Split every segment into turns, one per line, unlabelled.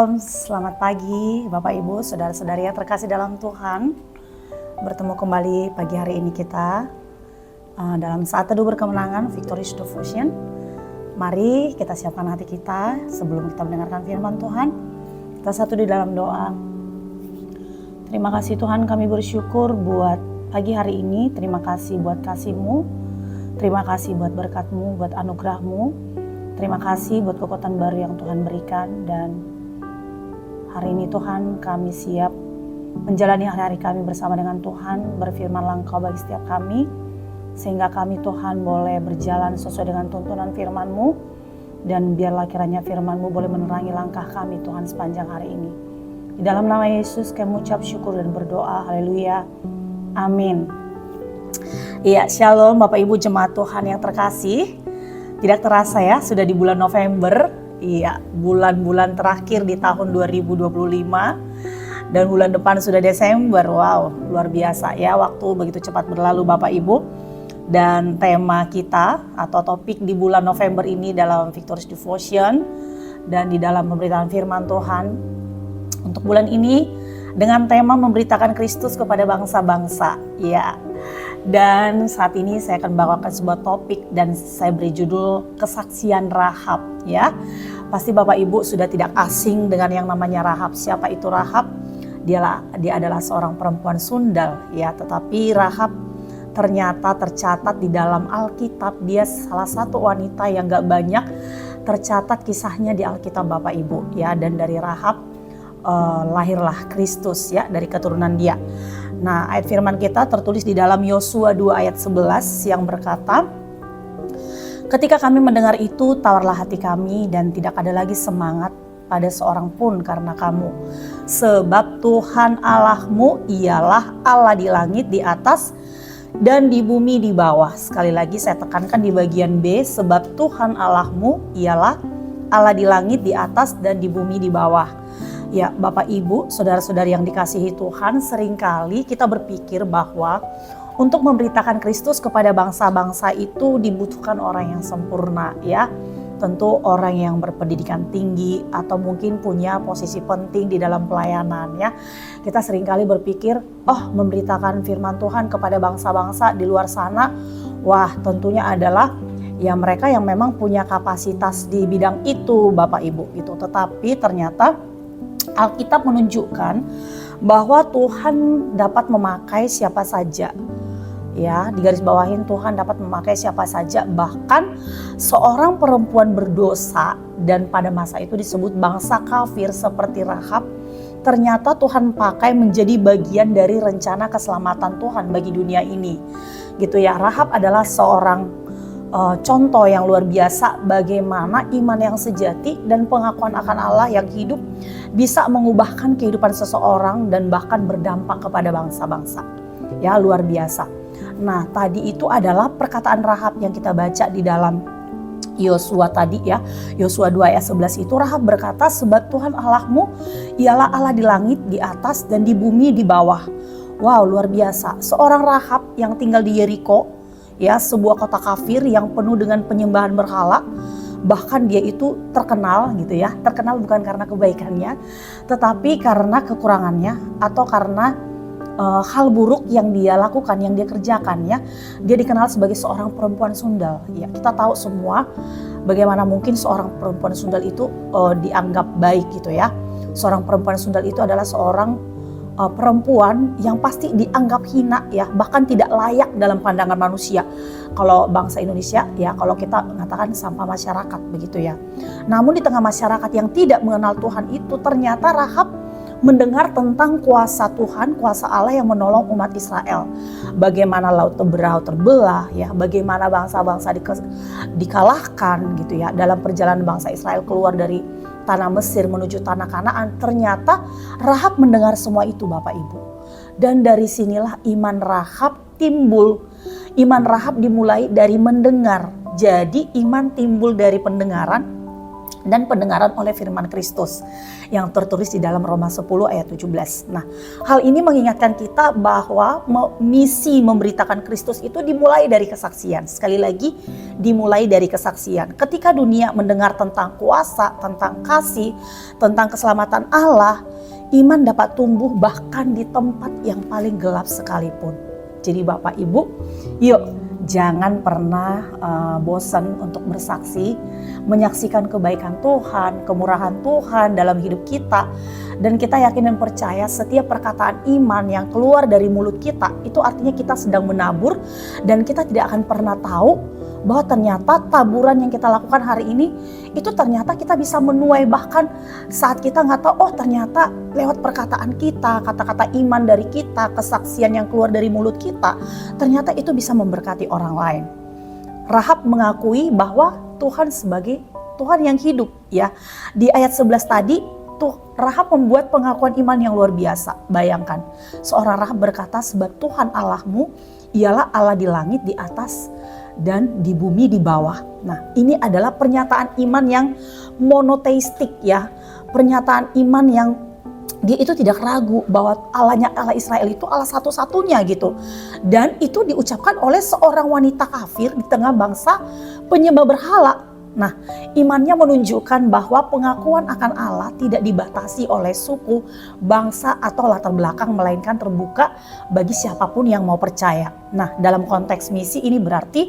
Shalom, selamat pagi Bapak Ibu, Saudara-saudari yang terkasih dalam Tuhan. Bertemu kembali pagi hari ini kita dalam saat teduh berkemenangan Victorious Devotion. Mari kita siapkan hati kita sebelum kita mendengarkan firman Tuhan. Kita satu di dalam doa. Terima kasih Tuhan, kami bersyukur buat pagi hari ini. Terima kasih buat kasih-Mu. Terima kasih buat berkat-Mu, buat anugerah-Mu. Terima kasih buat kekuatan baru yang Tuhan berikan. Dan hari ini Tuhan, kami siap menjalani hari-hari kami bersama dengan Tuhan. Berfirmanlah Engkau bagi setiap kami, sehingga kami Tuhan boleh berjalan sesuai dengan tuntunan firman-Mu. Dan biarlah kiranya firman-Mu boleh menerangi langkah kami Tuhan sepanjang hari ini. Di dalam nama Yesus kami mengucap syukur dan berdoa. Haleluya. Amin. Iya, shalom Bapak Ibu jemaat Tuhan yang terkasih. Tidak terasa ya, sudah di bulan November. Iya, bulan-bulan terakhir di tahun 2025. Dan bulan depan sudah Desember. Wow, luar biasa ya, waktu begitu cepat berlalu Bapak Ibu. Dan tema kita atau topik di bulan November ini dalam Victorious Devotion dan di dalam pemberitaan firman Tuhan untuk bulan ini dengan tema memberitakan Kristus kepada bangsa-bangsa. Ya. Dan saat ini saya akan bawakan sebuah topik dan saya beri judul kesaksian Rahab ya. Pasti Bapak Ibu sudah tidak asing dengan yang namanya Rahab. Siapa itu Rahab? Dia adalah seorang perempuan sundal ya, tetapi Rahab ternyata tercatat di dalam Alkitab. Dia salah satu wanita yang gak banyak tercatat kisahnya di Alkitab Bapak Ibu ya. Dan dari Rahab lahirlah Kristus ya, dari keturunan dia. Nah, ayat firman kita tertulis di dalam Yosua 2 ayat 11 yang berkata, ketika kami mendengar itu, tawarlah hati kami dan tidak ada lagi semangat pada seorang pun karena kamu. Sebab Tuhan Allahmu ialah Allah di langit di atas dan di bumi di bawah. Sekali lagi saya tekankan di bagian B, sebab Tuhan Allahmu ialah Allah di langit di atas dan di bumi di bawah. Ya Bapak Ibu, saudara-saudari yang dikasihi Tuhan, seringkali kita berpikir bahwa untuk memberitakan Kristus kepada bangsa-bangsa itu dibutuhkan orang yang sempurna ya. Tentu orang yang berpendidikan tinggi atau mungkin punya posisi penting di dalam pelayanan ya. Kita seringkali berpikir, memberitakan firman Tuhan kepada bangsa-bangsa di luar sana, wah tentunya adalah ya mereka yang memang punya kapasitas di bidang itu Bapak Ibu gitu. Tetapi ternyata Alkitab menunjukkan bahwa Tuhan dapat memakai siapa saja. Ya, digarisbawahin Tuhan dapat memakai siapa saja, bahkan seorang perempuan berdosa dan pada masa itu disebut bangsa kafir seperti Rahab, ternyata Tuhan pakai menjadi bagian dari rencana keselamatan Tuhan bagi dunia ini. Gitu ya, Rahab adalah seorang contoh yang luar biasa bagaimana iman yang sejati dan pengakuan akan Allah yang hidup bisa mengubahkan kehidupan seseorang dan bahkan berdampak kepada bangsa-bangsa. Ya, luar biasa. Nah, tadi itu adalah perkataan Rahab yang kita baca di dalam Yosua tadi ya. Yosua 2 ayat 11 itu Rahab berkata, sebab Tuhan Allahmu ialah Allah di langit di atas dan di bumi di bawah. Wow, luar biasa. Seorang Rahab yang tinggal di Yeriko ya, sebuah kota kafir yang penuh dengan penyembahan berhala. Bahkan dia itu terkenal gitu ya, terkenal bukan karena kebaikannya, tetapi karena kekurangannya atau karena hal buruk yang dia lakukan, yang dia kerjakan ya. Dia dikenal sebagai seorang perempuan sundal. Ya, kita tahu semua bagaimana mungkin seorang perempuan sundal itu dianggap baik gitu ya. Seorang perempuan sundal itu adalah seorang perempuan yang pasti dianggap hina ya, bahkan tidak layak dalam pandangan manusia. Kalau bangsa Indonesia ya, kalau kita mengatakan sampah masyarakat begitu ya. Namun di tengah masyarakat yang tidak mengenal Tuhan itu, ternyata Rahab mendengar tentang kuasa Tuhan, kuasa Allah yang menolong umat Israel. Bagaimana laut terbelah ya, bagaimana bangsa-bangsa dikalahkan gitu ya dalam perjalanan bangsa Israel keluar dari tanah Mesir menuju tanah Kanaan. Ternyata Rahab mendengar semua itu Bapak Ibu. Dan dari sinilah iman Rahab timbul. Iman Rahab dimulai dari mendengar. Jadi iman timbul dari pendengaran. dan pendengaran oleh firman Kristus yang tertulis di dalam Roma 10 ayat 17. Nah, hal ini mengingatkan kita bahwa misi memberitakan Kristus itu dimulai dari kesaksian. Sekali lagi, dimulai dari kesaksian. Ketika dunia mendengar tentang kuasa, tentang kasih, tentang keselamatan Allah, iman dapat tumbuh bahkan di tempat yang paling gelap sekalipun. Jadi Bapak Ibu, yuk jangan pernah bosan untuk bersaksi, menyaksikan kebaikan Tuhan, kemurahan Tuhan dalam hidup kita. Dan kita yakin dan percaya setiap perkataan iman yang keluar dari mulut kita, itu artinya kita sedang menabur. Dan kita tidak akan pernah tahu bahwa ternyata taburan yang kita lakukan hari ini, itu ternyata kita bisa menuai. Bahkan saat kita nggak tahu, oh ternyata lewat perkataan kita, kata-kata iman dari kita, kesaksian yang keluar dari mulut kita, ternyata itu bisa memberkati orang lain. Rahab mengakui bahwa Tuhan sebagai Tuhan yang hidup, ya. Di ayat 11 tadi, Rahab membuat pengakuan iman yang luar biasa. Bayangkan, seorang Rahab berkata, sebab Tuhan Allahmu ialah Allah di langit di atas dan di bumi di bawah. Nah, ini adalah pernyataan iman yang monoteistik, ya. Pernyataan iman yang dia itu tidak ragu bahwa Allah Israel itu Allah satu-satunya gitu. Dan itu diucapkan oleh seorang wanita kafir di tengah bangsa penyembah berhala. Nah, imannya menunjukkan bahwa pengakuan akan Allah tidak dibatasi oleh suku, bangsa, atau latar belakang, melainkan terbuka bagi siapapun yang mau percaya. Nah, dalam konteks misi ini berarti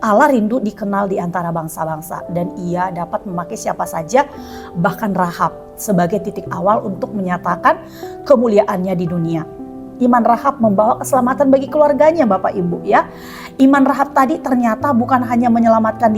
Allah rindu dikenal di antara bangsa-bangsa, dan Ia dapat memakai siapa saja, bahkan Rahab, sebagai titik awal untuk menyatakan kemuliaannya di dunia. Iman Rahab membawa keselamatan bagi keluarganya, Bapak Ibu, ya. Iman Rahab tadi ternyata bukan hanya menyelamatkan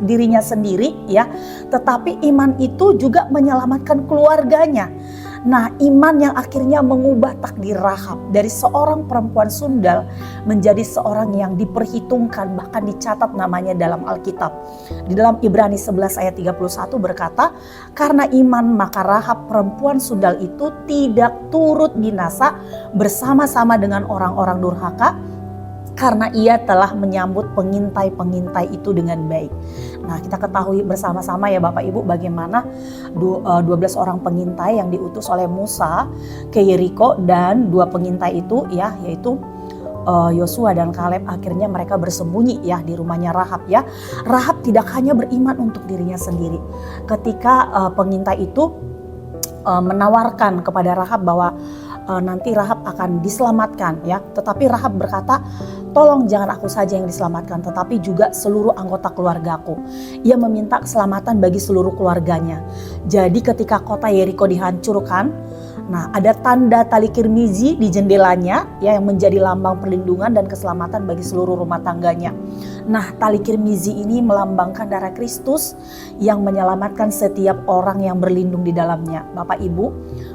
dirinya sendiri, ya, tetapi iman itu juga menyelamatkan keluarganya. Nah, iman yang akhirnya mengubah takdir Rahab dari seorang perempuan sundal menjadi seorang yang diperhitungkan, bahkan dicatat namanya dalam Alkitab. Di dalam Ibrani 11 ayat 31 berkata, karena iman maka Rahab perempuan sundal itu tidak turut binasa bersama-sama dengan orang-orang durhaka, karena ia telah menyambut pengintai-pengintai itu dengan baik. Nah, kita ketahui bersama-sama ya Bapak Ibu bagaimana 12 orang pengintai yang diutus oleh Musa ke Yeriko, dan 2 pengintai itu ya, yaitu Yosua dan Kaleb, akhirnya mereka bersembunyi ya di rumahnya Rahab, ya. Rahab tidak hanya beriman untuk dirinya sendiri. Ketika pengintai itu menawarkan kepada Rahab bahwa nanti Rahab akan diselamatkan, ya. Tetapi Rahab berkata, tolong jangan aku saja yang diselamatkan, tetapi juga seluruh anggota keluargaku. Ia meminta keselamatan bagi seluruh keluarganya. Jadi ketika kota Yeriko dihancurkan, nah ada tanda tali kirmizi di jendelanya, ya, yang menjadi lambang perlindungan dan keselamatan bagi seluruh rumah tangganya. Nah, tali kirmizi ini melambangkan darah Kristus yang menyelamatkan setiap orang yang berlindung di dalamnya. Bapak Ibu,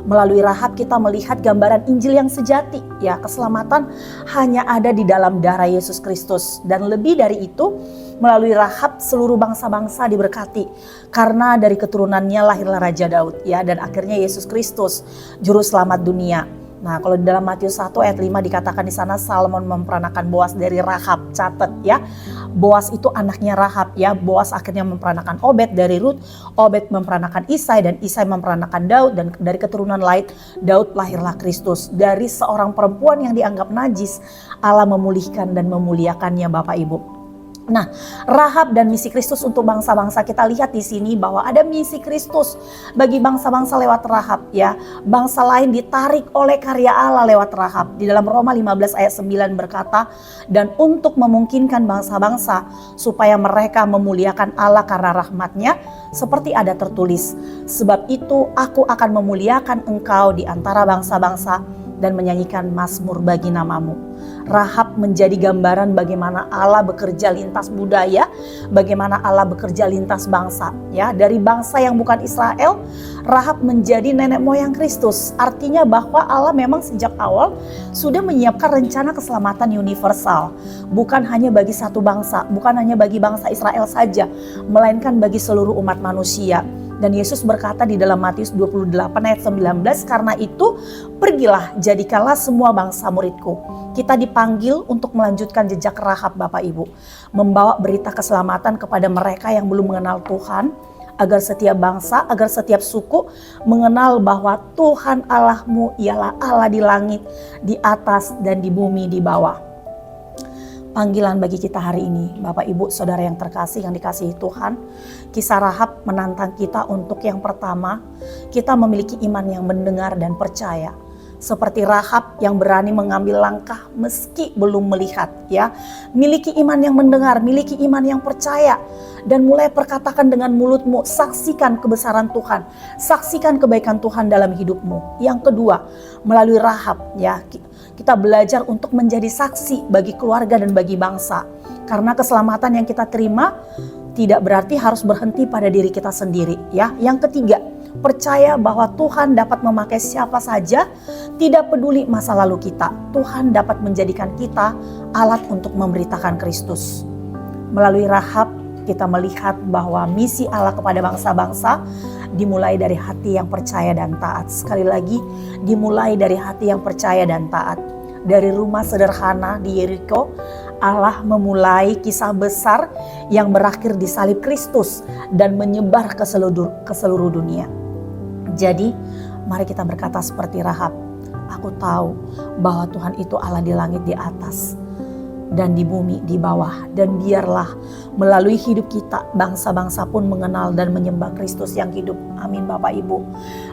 melalui Rahab kita melihat gambaran Injil yang sejati, ya. Keselamatan hanya ada di dalam darah Yesus Kristus, dan lebih dari itu, melalui Rahab seluruh bangsa-bangsa diberkati karena dari keturunannya lahirlah Raja Daud, ya, dan akhirnya Yesus Kristus juru selamat dunia. Nah, kalau di dalam Matius 1 ayat 5 dikatakan di sana Salmon memperanakan Boas dari Rahab. Catat ya. Boas itu anaknya Rahab, ya. Boas akhirnya memperanakan Obed dari Rut, Obed memperanakan Isai, dan Isai memperanakan Daud, dan dari keturunan lain Daud lahirlah Kristus. Dari seorang perempuan yang dianggap najis, Allah memulihkan dan memuliakannya, Bapak Ibu. Nah, Rahab dan misi Kristus untuk bangsa-bangsa, kita lihat di sini bahwa ada misi Kristus bagi bangsa-bangsa lewat Rahab, ya. Bangsa lain ditarik oleh karya Allah lewat Rahab. Di dalam Roma 15 ayat 9 berkata, dan untuk memungkinkan bangsa-bangsa supaya mereka memuliakan Allah karena rahmat-Nya, seperti ada tertulis, sebab itu aku akan memuliakan engkau di antara bangsa-bangsa dan menyanyikan mazmur bagi namamu. Rahab menjadi gambaran bagaimana Allah bekerja lintas budaya, bagaimana Allah bekerja lintas bangsa, ya. Dari bangsa yang bukan Israel, Rahab menjadi nenek moyang Kristus. Artinya bahwa Allah memang sejak awal sudah menyiapkan rencana keselamatan universal, bukan hanya bagi satu bangsa, bukan hanya bagi bangsa Israel saja, melainkan bagi seluruh umat manusia. Dan Yesus berkata di dalam Matius 28 ayat 19, karena itu pergilah jadikanlah semua bangsa muridku. Kita dipanggil untuk melanjutkan jejak Rahab, Bapak Ibu. Membawa berita keselamatan kepada mereka yang belum mengenal Tuhan, agar setiap bangsa, agar setiap suku mengenal bahwa Tuhan Allahmu ialah Allah di langit, di atas dan di bumi di bawah. Panggilan bagi kita hari ini, Bapak Ibu Saudara yang terkasih, yang dikasihi Tuhan, kisah Rahab menantang kita untuk yang pertama, kita memiliki iman yang mendengar dan percaya. Seperti Rahab yang berani mengambil langkah meski belum melihat, ya. Miliki iman yang mendengar, miliki iman yang percaya, dan mulai perkatakan dengan mulutmu, saksikan kebesaran Tuhan, saksikan kebaikan Tuhan dalam hidupmu. Yang kedua, melalui Rahab, ya, kita belajar untuk menjadi saksi bagi keluarga dan bagi bangsa. Karena keselamatan yang kita terima tidak berarti harus berhenti pada diri kita sendiri, ya. Yang ketiga, percaya bahwa Tuhan dapat memakai siapa saja, tidak peduli masa lalu kita. Tuhan dapat menjadikan kita alat untuk memberitakan Kristus. Melalui Rahab, kita melihat bahwa misi Allah kepada bangsa-bangsa dimulai dari hati yang percaya dan taat. Sekali lagi, dimulai dari hati yang percaya dan taat. Dari rumah sederhana di Yeriko, Allah memulai kisah besar yang berakhir di salib Kristus dan menyebar ke seluruh dunia. Jadi, mari kita berkata seperti Rahab, aku tahu bahwa Tuhan itu Allah di langit di atas dan di bumi di bawah, dan biarlah melalui hidup kita bangsa-bangsa pun mengenal dan menyembah Kristus yang hidup. Amin Bapak Ibu.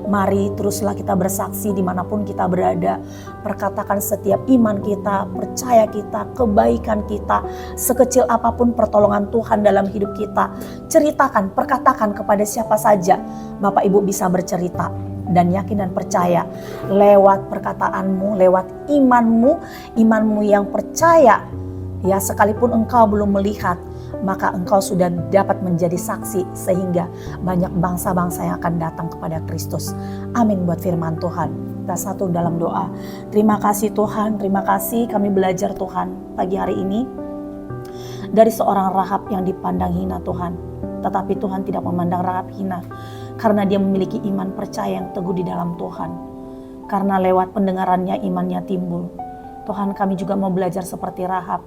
Mari teruslah kita bersaksi dimanapun kita berada, perkatakan setiap iman kita, percaya kita, kebaikan kita, sekecil apapun pertolongan Tuhan dalam hidup kita. Ceritakan, perkatakan kepada siapa saja. Bapak Ibu bisa bercerita dan yakin dan percaya lewat perkataanmu, lewat imanmu yang percaya. Ya, sekalipun engkau belum melihat, maka engkau sudah dapat menjadi saksi sehingga banyak bangsa-bangsa yang akan datang kepada Kristus. Amin buat firman Tuhan. Kita satu dalam doa. Terima kasih Tuhan, terima kasih kami belajar Tuhan pagi hari ini dari seorang Rahab yang dipandang hina Tuhan. Tetapi Tuhan tidak memandang Rahab hina karena dia memiliki iman percaya yang teguh di dalam Tuhan. Karena lewat pendengarannya imannya timbul. Tuhan, kami juga mau belajar seperti Rahab.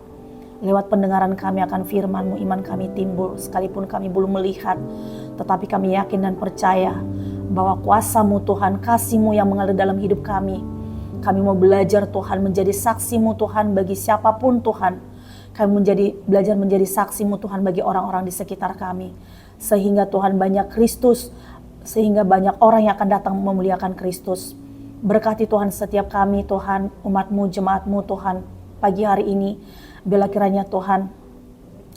Lewat pendengaran kami akan firman-Mu, iman kami timbul. Sekalipun kami belum melihat, tetapi kami yakin dan percaya bahwa kuasa-Mu Tuhan, kasih-Mu yang mengalir dalam hidup kami. Kami mau belajar Tuhan, menjadi saksi-Mu Tuhan bagi siapapun Tuhan. Kami belajar menjadi saksi-Mu Tuhan bagi orang-orang di sekitar kami. Sehingga Tuhan banyak Kristus, sehingga banyak orang yang akan datang memuliakan Kristus. Berkati Tuhan setiap kami Tuhan, umat-Mu, jemaat-Mu Tuhan, pagi hari ini. Bila kiranya Tuhan,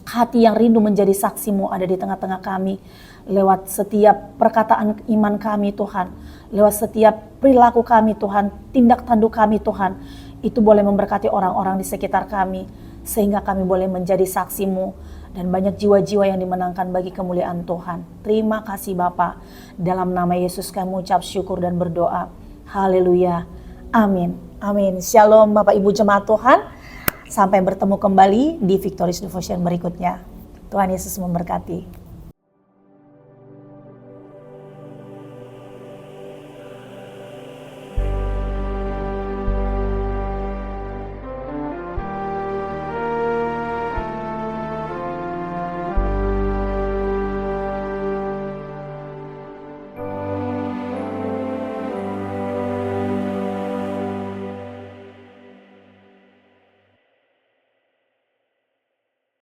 hati yang rindu menjadi saksi-Mu ada di tengah-tengah kami. Lewat setiap perkataan iman kami Tuhan. Lewat setiap perilaku kami Tuhan, tindak tanduk kami Tuhan. Itu boleh memberkati orang-orang di sekitar kami. Sehingga kami boleh menjadi saksi-Mu. Dan banyak jiwa-jiwa yang dimenangkan bagi kemuliaan Tuhan. Terima kasih Bapa. Dalam nama Yesus kami ucap syukur dan berdoa. Haleluya. Amin. Amin. Shalom Bapak Ibu jemaat Tuhan. Sampai bertemu kembali di Victorious Devotion berikutnya. Tuhan Yesus memberkati.